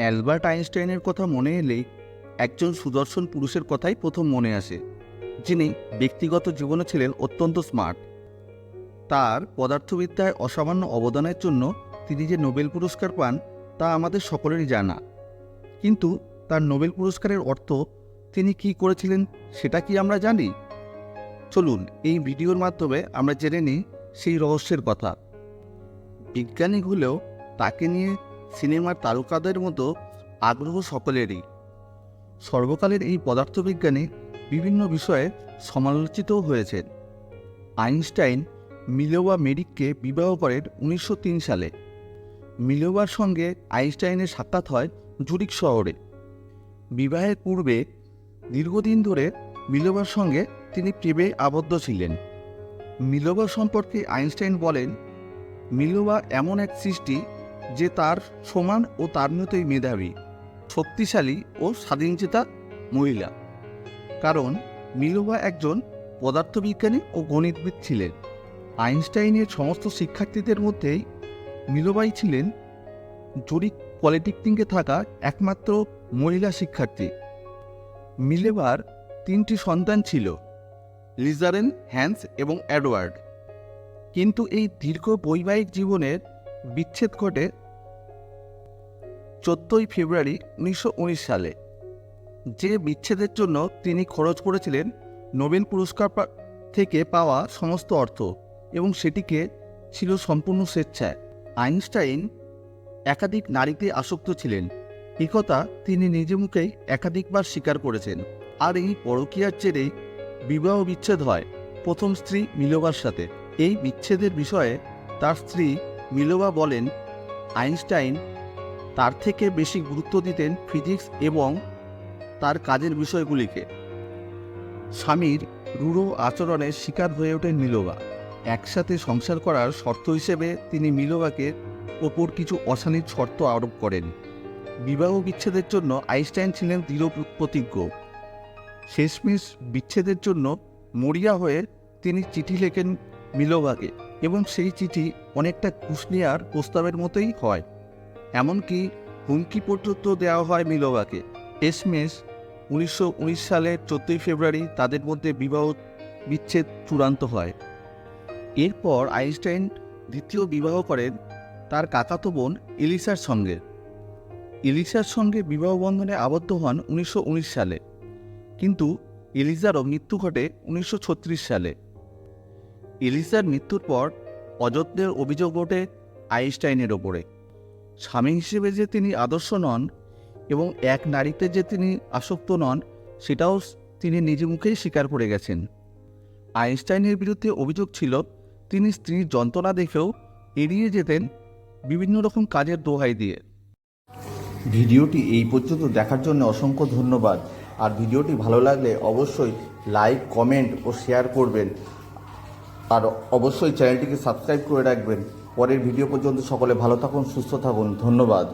Albert আইনস্টাইনের কথা মনে এলেই একজন সুদর্শন পুরুষের কথাই প্রথম মনে আসে, যিনি ব্যক্তিগত জীবনে ছিলেন অত্যন্ত স্মার্ট। তার পদার্থবিদ্যায় অসামান্য অবদানের জন্য তিনি যে নোবেল পুরস্কার পান তা আমাদের সকলেরই জানা। কিন্তু তার নোবেল পুরস্কারের অর্থ তিনি কী করেছিলেন সেটা কি আমরা জানি? চলুন এই ভিডিওর মাধ্যমে আমরা জেনে নিই সেই রহস্যের কথা। বিজ্ঞানী হলেও তাকে নিয়ে সিনেমার তারকাদের মতো আগ্রহ সকলেরই। সর্বকালের এই পদার্থবিজ্ঞানী বিভিন্ন বিষয়ে সমালোচিতও হয়েছেন। আইনস্টাইন মিলোভা মেরিককে বিবাহ করেন 1903 সালে। মিলোভার সঙ্গে আইনস্টাইনের সাক্ষাৎ হয় জুরিক শহরে। বিবাহের পূর্বে দীর্ঘদিন ধরে মিলোভার সঙ্গে তিনি প্রেমে আবদ্ধ ছিলেন। মিলোভা সম্পর্কে আইনস্টাইন বলেন, মিলোভা এমন এক সৃষ্টি যে তার সমান ও তার মতোই মেধাবী, শক্তিশালী ও স্বাধীনচেতা মহিলা। কারণ মিলোভা একজন পদার্থবিজ্ঞানী ও গণিতবিদ ছিলেন। আইনস্টাইনের সমস্ত শিক্ষার্থীদের মধ্যেই মিলোভাই ছিলেন জুরিক পলিটেকনিকে থাকা একমাত্র মহিলা শিক্ষার্থী। মিলোভার 3টি সন্তান ছিল, লিজারেন, হ্যান্স এবং এডওয়ার্ড। কিন্তু এই দীর্ঘ বৈবাহিক জীবনের বিচ্ছেদ ঘটে 14 ফেব্রুয়ারি 1919 সালে। যে বিচ্ছেদের জন্য তিনি খরচ করেছিলেন নোবেল পুরস্কার থেকে পাওয়া সমস্ত অর্থ, এবং সেটিকে ছিল সম্পূর্ণ স্বেচ্ছায়। আইনস্টাইন একাধিক নারীতে আসক্ত ছিলেন, একথা তিনি নিজে মুখেই একাধিকবার স্বীকার করেছেন। আর এই পরকীয়ার জেরেই বিবাহ বিচ্ছেদ হয় প্রথম স্ত্রী মিলোভার সাথে। এই বিচ্ছেদের বিষয়ে তার স্ত্রী মিলোভা বলেন, আইনস্টাইন তার থেকে বেশি গুরুত্ব দিতেন ফিজিক্স এবং তার কাজের বিষয়গুলিকে। স্বামীর রূঢ় আচরণের শিকার হয়ে ওঠেন মিলোভা। একসাথে সংসার করার শর্ত হিসেবে তিনি মিলোভাকে ওপর কিছু অশালীন শর্ত আরোপ করেন। বিবাহ বিচ্ছেদের জন্য আইনস্টাইন ছিলেন দৃঢ় প্রতিজ্ঞ। শেষমেশ বিচ্ছেদের জন্য মরিয়া হয়ে তিনি চিঠি লেখেন মিলোভাকে, এবং সেই চিঠি অনেকটা ঘুষ নেওয়ার প্রস্তাবের মতোই হয়। এমনকি হুমকি পর্যন্ত দেওয়া হয় মিলোভাকে। শেষমেশ 1919 সালের 14 ফেব্রুয়ারি তাদের মধ্যে বিবাহ বিচ্ছেদ চূড়ান্ত হয়। এরপর আইনস্টাইন দ্বিতীয় বিবাহ করেন তার কাকাতো বোন এলিসার সঙ্গে। এলিসার সঙ্গে বিবাহ বন্ধনে আবদ্ধ হন 1919 সালে, কিন্তু এলিসারও মৃত্যু ঘটে 1936 সালে। এলিসার মৃত্যুর পর অযত্নের অভিযোগ ওঠে আইনস্টাইনের ওপরে। স্বামী হিসেবে যে তিনি আদর্শ নন এবং এক নারীতে যে তিনি আসক্ত নন, সেটাও তিনি নিজে মুখেই স্বীকার করে গেছেন। আইনস্টাইনের বিরুদ্ধে অভিযোগ ছিল তিনি স্ত্রীর যন্ত্রণা দেখেও এড়িয়ে যেতেন বিভিন্ন রকম কাজের দোহাই দিয়ে। ভিডিওটি এই পর্যন্ত দেখার জন্য অসংখ্য ধন্যবাদ। আর ভিডিওটি ভালো লাগলে অবশ্যই লাইক, কমেন্ট ও শেয়ার করবেন। আর অবশ্যই চ্যানেলটিকে সাবস্ক্রাইব করে রাখবেন। পরের ভিডিও পর্যন্ত সকলে ভালো থাকুন, সুস্থ থাকুন। ধন্যবাদ।